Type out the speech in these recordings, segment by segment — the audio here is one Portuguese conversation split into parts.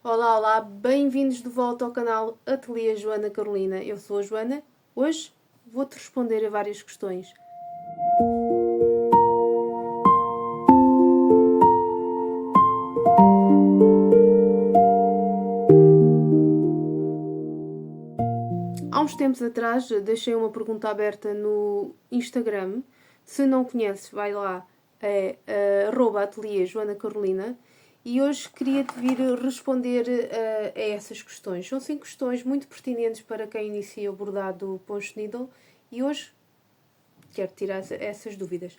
Olá, olá, bem-vindos de volta ao canal Ateliê Joana Carolina. Eu sou a Joana. Hoje vou-te responder a várias questões. Há uns tempos atrás deixei uma pergunta aberta no Instagram. Se não conheces, vai lá, é @ateliê Joana Carolina. E hoje queria-te vir responder a essas questões. São 5 questões muito pertinentes para quem inicia o bordado poncho needle e hoje quero tirar essas dúvidas.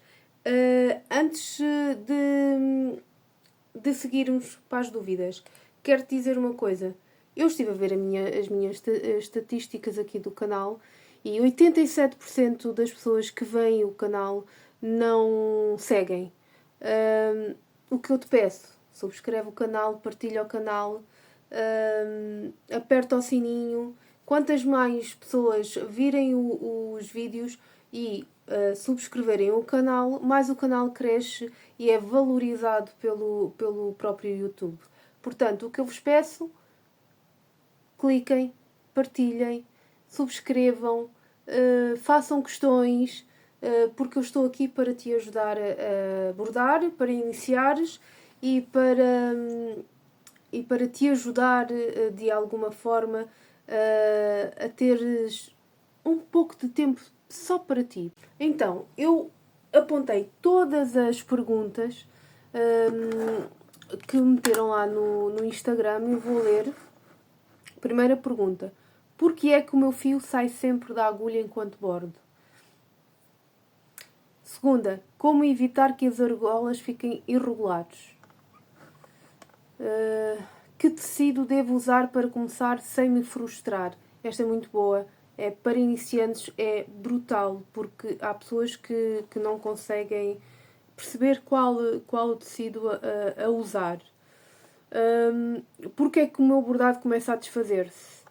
Antes de seguirmos para as dúvidas, quero-te dizer uma coisa. Eu estive a ver as minhas estatísticas aqui do canal e 87% das pessoas que veem o canal não seguem. O que eu te peço, subscreve o canal, partilha o canal, aperta o sininho. Quantas mais pessoas virem os vídeos e subscreverem o canal, mais o canal cresce e é valorizado pelo próprio YouTube. Portanto, o que eu vos peço, cliquem, partilhem, subscrevam, façam questões, porque eu estou aqui para te ajudar a bordar, para iniciares e para te ajudar de alguma forma a teres um pouco de tempo só para ti. Então, eu apontei todas as perguntas que meteram lá no Instagram e vou ler. Primeira pergunta. Porquê é que o meu fio sai sempre da agulha enquanto bordo? Segunda. Como evitar que as argolas fiquem irregulares? Que tecido devo usar para começar sem me frustrar? Esta é muito boa. Para iniciantes é brutal, porque há pessoas que não conseguem perceber qual o tecido a usar. Porque é que o meu bordado começa a desfazer-se?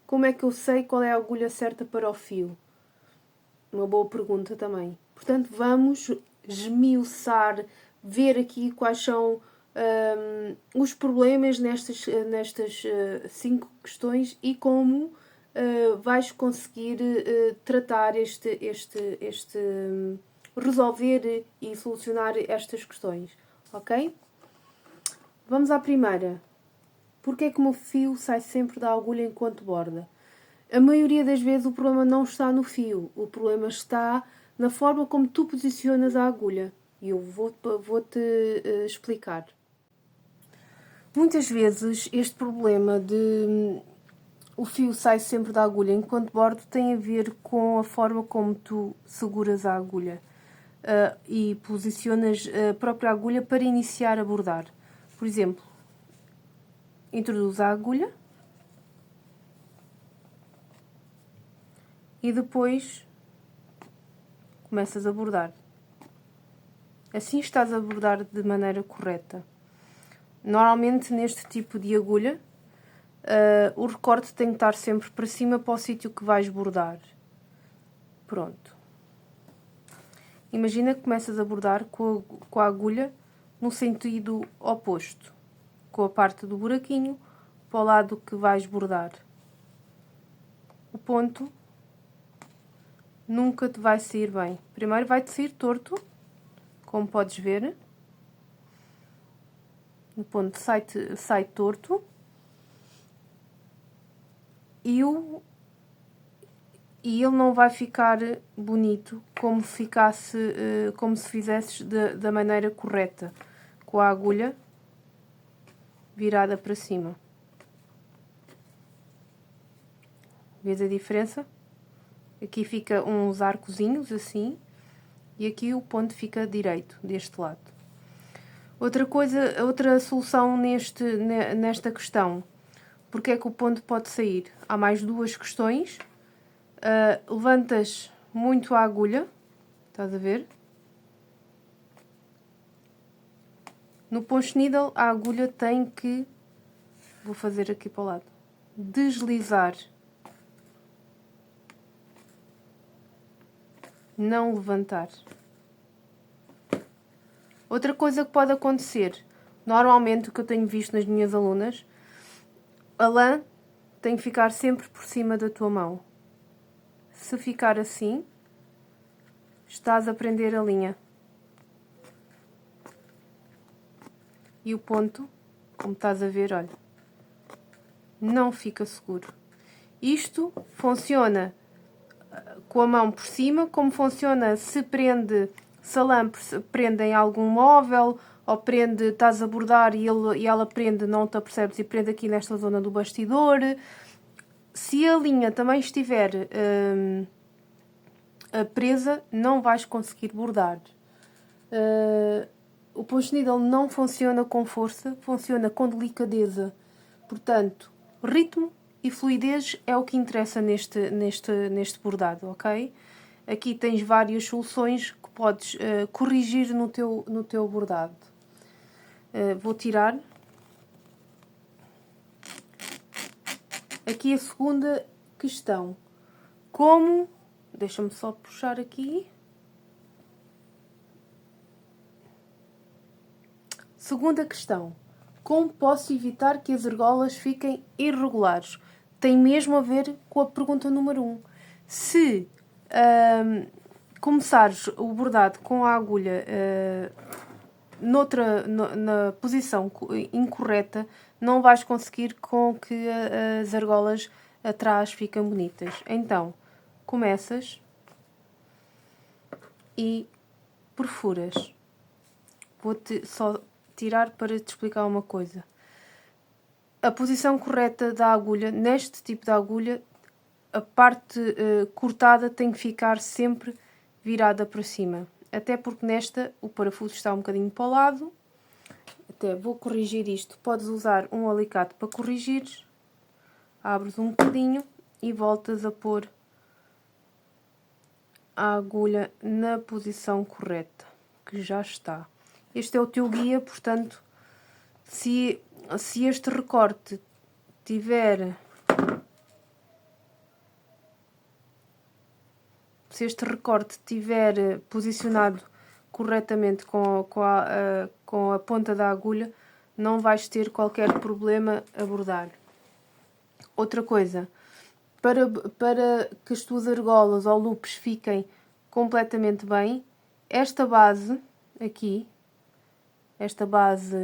Como é que eu sei qual é a agulha certa para o fio? Uma boa pergunta também. Portanto, vamos esmiuçar, ver aqui quais são os problemas nestas 5 questões e como vais conseguir tratar resolver e solucionar estas questões. Ok? Vamos à primeira. Porquê é que o meu fio sai sempre da agulha enquanto borda? A maioria das vezes o problema não está no fio. O problema está na forma como tu posicionas a agulha. E eu vou-te explicar. Muitas vezes este problema de o fio sai sempre da agulha enquanto bordo tem a ver com a forma como tu seguras a agulha e posicionas a própria agulha para iniciar a bordar. Por exemplo, introduz a agulha e depois começas a bordar. Assim estás a bordar de maneira correta. Normalmente neste tipo de agulha o recorte tem que estar sempre para cima para o sítio que vais bordar. Pronto. Imagina que começas a bordar com a agulha no sentido oposto, com a parte do buraquinho para o lado que vais bordar. O ponto nunca te vai sair bem. Primeiro vai-te sair torto, como podes ver. O ponto sai torto. E ele não vai ficar bonito como como se fizesses da maneira correta, com a agulha virada para cima. Vês a diferença? Aqui fica uns arcozinhos assim e aqui o ponto fica direito deste lado. Outra solução nesta questão. Porque é que o ponto pode sair? Há mais 2 questões. Levantas muito a agulha, estás a ver? No poncho needle a agulha tem que, vou fazer aqui para o lado, deslizar, não levantar. Outra coisa que pode acontecer, Normalmente, o que eu tenho visto nas minhas alunas, a lã tem que ficar sempre por cima da tua mão. Se ficar assim, estás a prender a linha. E o ponto, como estás a ver, olha, não fica seguro. Isto funciona com a mão por cima, como funciona se a lã prende em algum móvel, ou prende, estás a bordar e ela prende, não te apercebes, e prende aqui nesta zona do bastidor. Se a linha também estiver presa, não vais conseguir bordar. O punch needle não funciona com força, funciona com delicadeza. Portanto, ritmo e fluidez é o que interessa neste bordado, ok? Aqui tens várias soluções que podes corrigir no teu bordado. Vou tirar. Aqui a segunda questão. Como... Deixa-me só puxar aqui. Segunda questão. Como posso evitar que as argolas fiquem irregulares? Tem mesmo a ver com a pergunta número 1. Se começares o bordado com a agulha na posição incorreta, não vais conseguir com que as argolas atrás fiquem bonitas. Então, começas e perfuras. Vou-te só tirar para te explicar uma coisa. A posição correta da agulha, neste tipo de agulha, a parte cortada tem que ficar sempre virada para cima. Até porque nesta o parafuso está um bocadinho para o lado. Até vou corrigir isto. Podes usar um alicate para corrigir. Abres um bocadinho e voltas a pôr a agulha na posição correta, que já está. Este é o teu guia, portanto, se este recorte tiver... Se este recorte estiver posicionado corretamente com a ponta da agulha, não vais ter qualquer problema a bordar. Outra coisa, para que as tuas argolas ou loopes fiquem completamente bem, esta base aqui, esta base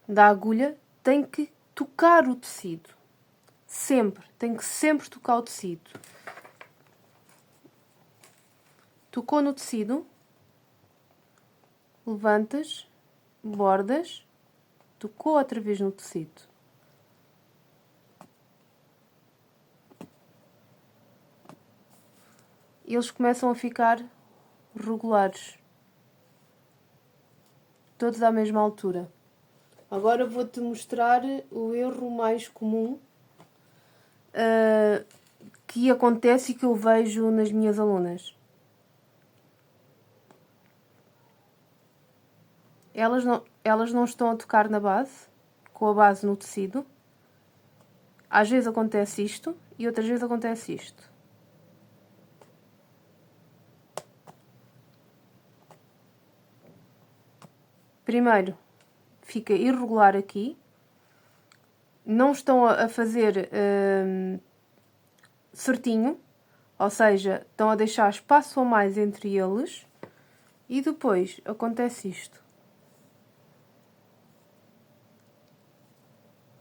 da agulha, tem que tocar o tecido. Sempre, tem que sempre tocar o tecido. Tocou no tecido, levantas, bordas, tocou outra vez no tecido. E eles começam a ficar regulares. Todos à mesma altura. Agora vou-te mostrar o erro mais comum que acontece e que eu vejo nas minhas alunas. Elas não estão a tocar na base, com a base no tecido. Às vezes acontece isto e outras vezes acontece isto. Primeiro, fica irregular aqui. Não estão a fazer certinho, ou seja, estão a deixar espaço a mais entre eles, e depois acontece isto.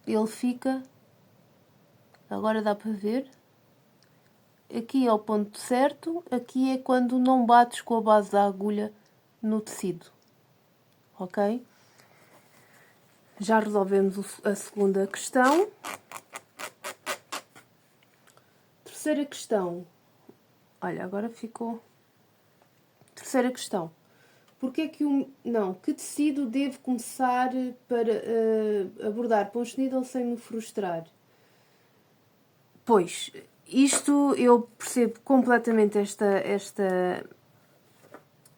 Ele fica, agora dá para ver, aqui é o ponto certo, aqui é quando não bates com a base da agulha no tecido, ok? Já resolvemos a segunda questão. Terceira questão. Olha, agora ficou... Terceira questão. Porquê que que tecido devo começar para abordar punch needle sem me frustrar? Pois, isto eu percebo completamente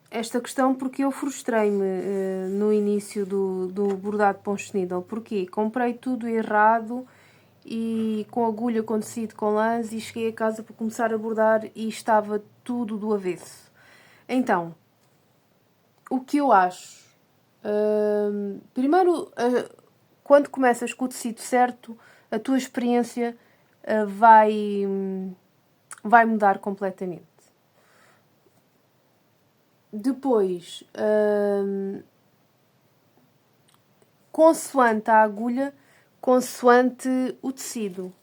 esta questão, porque eu frustrei-me no início do bordado punch needle. Porquê? Comprei tudo errado e com agulha, com tecido, com lãs, e cheguei a casa para começar a bordar e estava tudo do avesso. Então, o que eu acho Primeiro, quando começas com o tecido certo, a tua experiência vai mudar completamente. Depois, consoante a agulha, consoante o tecido.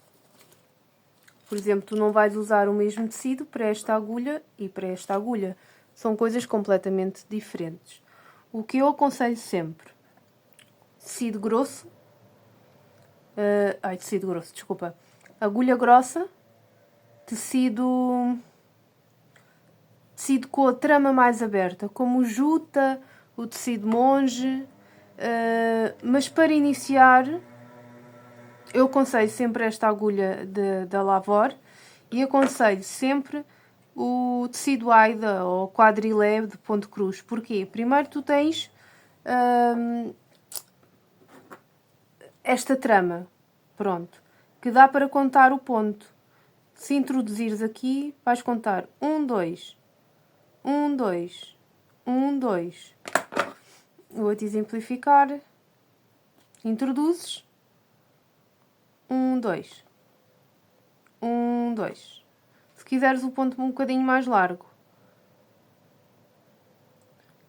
Por exemplo, tu não vais usar o mesmo tecido para esta agulha e para esta agulha. São coisas completamente diferentes. O que eu aconselho sempre: tecido grosso, tecido grosso, desculpa. Agulha grossa, tecido com a trama mais aberta, como o juta, o tecido monge. Mas para iniciar, eu aconselho sempre esta agulha da Lavor e aconselho sempre o tecido Aida ou quadrilé de ponto cruz. Porquê? Primeiro tu tens esta trama, pronto, que dá para contar o ponto. Se introduzires aqui, vais contar 1, 2, 1, 2, 1, 2. Vou-te exemplificar. Introduzes 1, 2, 1, 2. Se quiseres o ponto um bocadinho mais largo,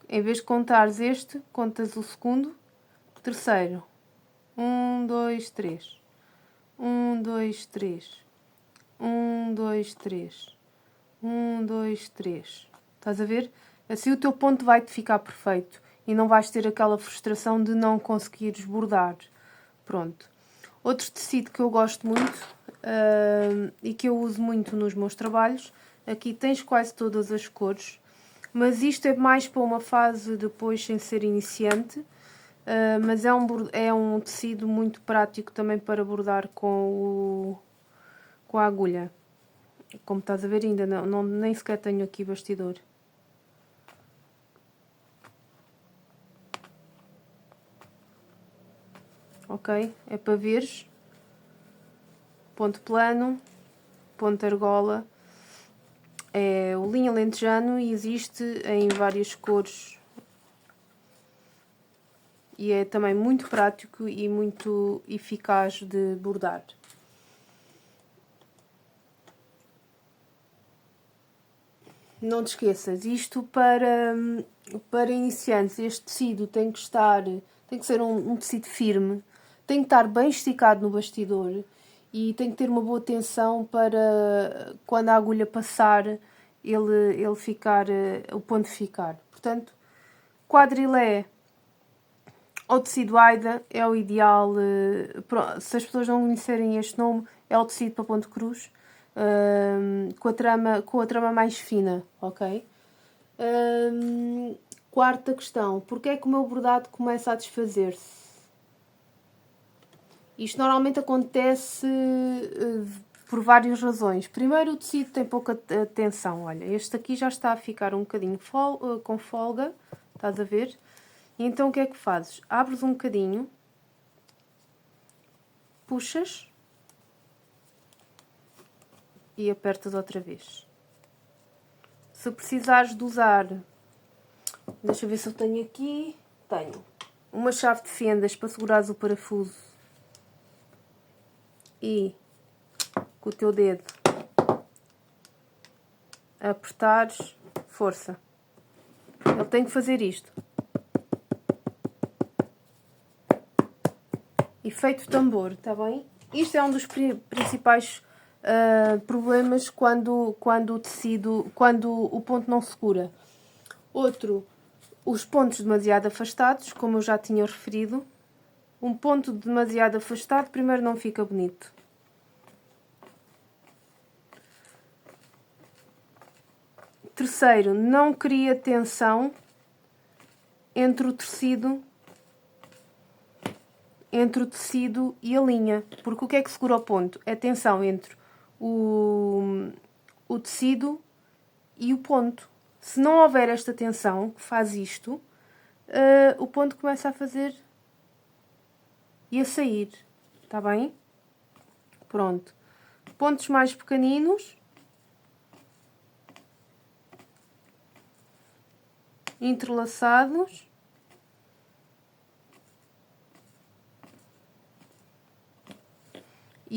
em vez de contares este, contas o segundo, terceiro. 1, 2, 3. 1, 2, 3. 1, 2, 3. 1, 2, 3. Estás a ver? Assim o teu ponto vai-te ficar perfeito e não vais ter aquela frustração de não conseguires bordar. Pronto. Outro tecido que eu gosto muito e que eu uso muito nos meus trabalhos, aqui tens quase todas as cores, mas isto é mais para uma fase depois sem ser iniciante, mas é um tecido muito prático também para bordar com a agulha. Como estás a ver, ainda nem sequer tenho aqui bastidor. Ok? É para veres. Ponto plano, ponto argola. É o linho alentejano e existe em várias cores. E é também muito prático e muito eficaz de bordar. Não te esqueças, isto para iniciantes, este tecido tem que ser um tecido firme, tem que estar bem esticado no bastidor e tem que ter uma boa tensão para quando a agulha passar ele ficar, o ponto ficar. Portanto, quadrilé ou tecido Aida é o ideal. Se as pessoas não conhecerem este nome, é o tecido para ponto cruz, com a trama mais fina, ok? Quarta questão: porquê é que o meu bordado começa a desfazer-se? Isto normalmente acontece por várias razões. Primeiro, o tecido tem pouca tensão. Olha, este aqui já está a ficar um bocadinho com folga, estás a ver? E então o que é que fazes? Abres um bocadinho, puxas e apertas outra vez. Se precisares de usar, deixa eu ver se eu tenho aqui, tenho uma chave de fendas para segurares o parafuso e com o teu dedo apertares, força. Ele tem que fazer isto. Efeito tambor, está bem? Isto é um dos principais problemas quando o ponto não segura. Outro, os pontos demasiado afastados, como eu já tinha referido. Um ponto demasiado afastado, primeiro não fica bonito. Terceiro, não cria tensão entre o tecido e a linha. Porque o que é que segura o ponto? É a tensão entre o tecido e o ponto. Se não houver esta tensão que faz isto, o ponto começa a fazer e a sair. Está bem? Pronto. Pontos mais pequeninos. Entrelaçados.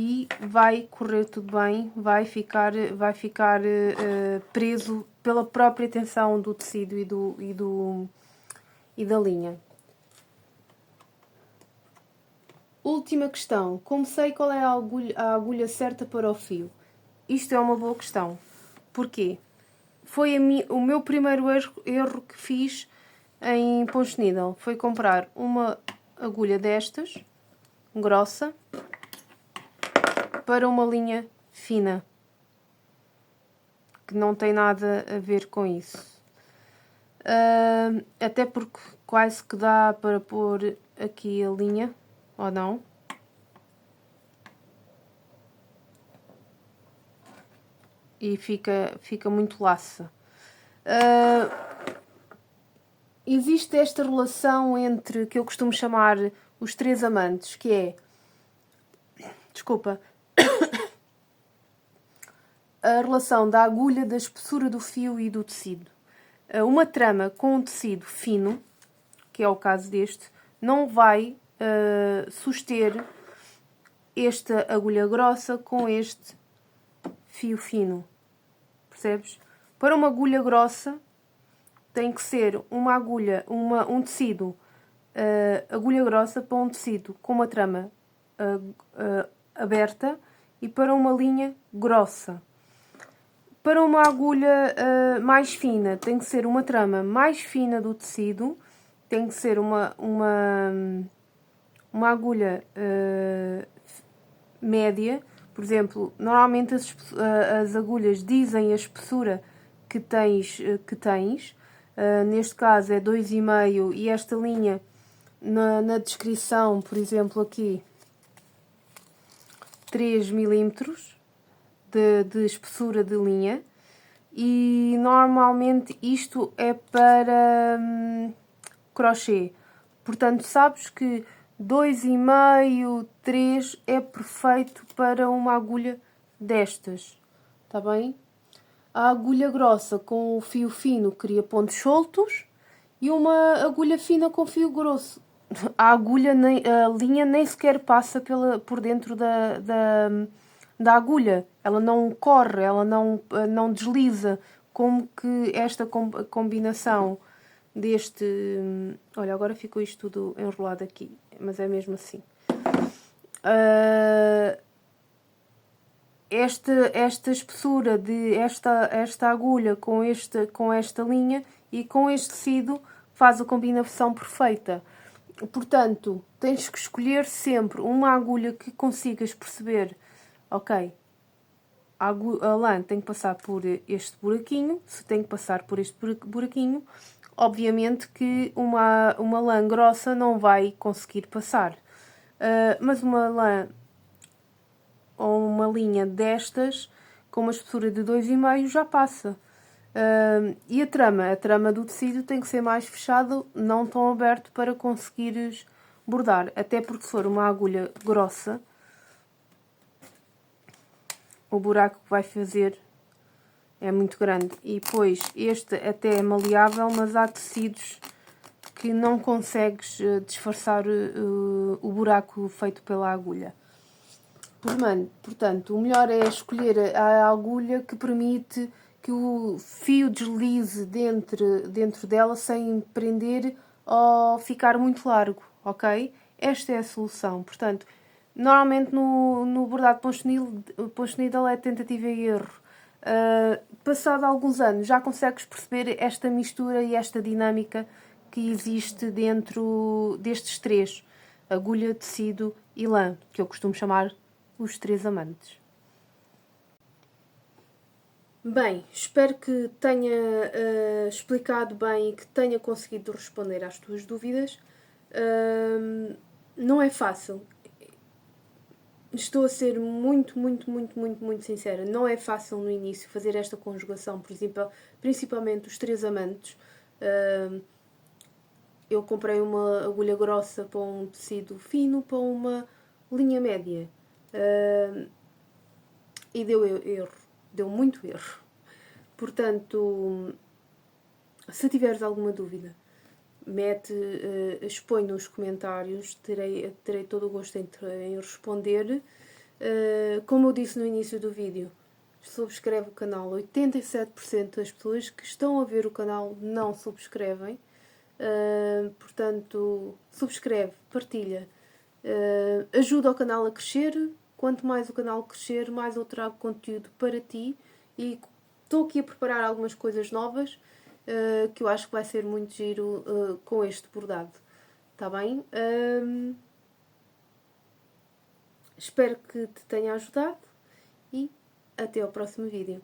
e vai correr tudo bem, vai ficar preso pela própria tensão do tecido e da linha. Última questão. Como sei qual é a agulha certa para o fio? Isto é uma boa questão. Porquê? Foi o meu primeiro erro que fiz em Ponch Needle. Foi comprar uma agulha destas, grossa, para uma linha fina. Que não tem nada a ver com isso. Até porque quase que dá para pôr aqui a linha, ou não? E fica muito laça. Existe esta relação entre, que eu costumo chamar os três amantes, que é, desculpa, a relação da agulha, da espessura do fio e do tecido. Uma trama com um tecido fino, que é o caso deste, não vai suster esta agulha grossa com este fio fino. Percebes? Para uma agulha grossa tem que ser uma agulha, um tecido agulha grossa para um tecido com uma trama aberta e para uma linha grossa. Para uma agulha mais fina tem que ser uma trama mais fina do tecido, tem que ser uma agulha média. Por exemplo, normalmente as agulhas dizem a espessura que tens. Neste caso é 2,5 e esta linha na descrição, por exemplo, aqui 3 milímetros de espessura de linha. E normalmente isto é para crochê. Portanto, sabes que 2,5, 3 é perfeito para uma agulha destas. Está bem? A agulha grossa com o fio fino cria pontos soltos e uma agulha fina com fio grosso. A linha nem sequer passa por dentro da agulha. Ela não corre, ela não desliza. Como que esta combinação deste... Olha, agora ficou isto tudo enrolado aqui, mas é mesmo assim. Esta espessura de esta agulha com esta linha e com este tecido faz a combinação perfeita. Portanto, tens que escolher sempre uma agulha que consigas perceber, ok, a lã tem que passar por este buraquinho. Se tem que passar por este buraquinho, obviamente que uma lã grossa não vai conseguir passar. Mas uma lã ou uma linha destas, com uma espessura de 2,5, já passa. E a trama do tecido tem que ser mais fechado, não tão aberto, para conseguires bordar. Até porque se for uma agulha grossa, o buraco que vai fazer é muito grande. E depois, este até é maleável, mas há tecidos que não consegues disfarçar o buraco feito pela agulha. Portanto, o melhor é escolher a agulha que permite que o fio deslize dentro dela sem prender ou ficar muito largo, ok? Esta é a solução. Portanto, normalmente no bordado Ponch Needle é tentativa e erro. Passado alguns anos já consegues perceber esta mistura e esta dinâmica que existe dentro destes três: agulha, tecido e lã, que eu costumo chamar os três amantes. Bem, espero que tenha explicado bem e que tenha conseguido responder às tuas dúvidas. Não é fácil. Estou a ser muito sincera. Não é fácil no início fazer esta conjugação, por exemplo, principalmente os três amantes. Eu comprei uma agulha grossa para um tecido fino, para uma linha média. E deu erro. Deu muito erro. Portanto, se tiveres alguma dúvida, expõe nos comentários. Terei todo o gosto em responder. Como eu disse no início do vídeo, subscreve o canal. 87% das pessoas que estão a ver o canal não subscrevem. Portanto, subscreve, partilha. Ajuda o canal a crescer. Quanto mais o canal crescer, mais eu trago conteúdo para ti. E estou aqui a preparar algumas coisas novas que eu acho que vai ser muito giro com este bordado. Está bem? Espero que te tenha ajudado e até ao próximo vídeo.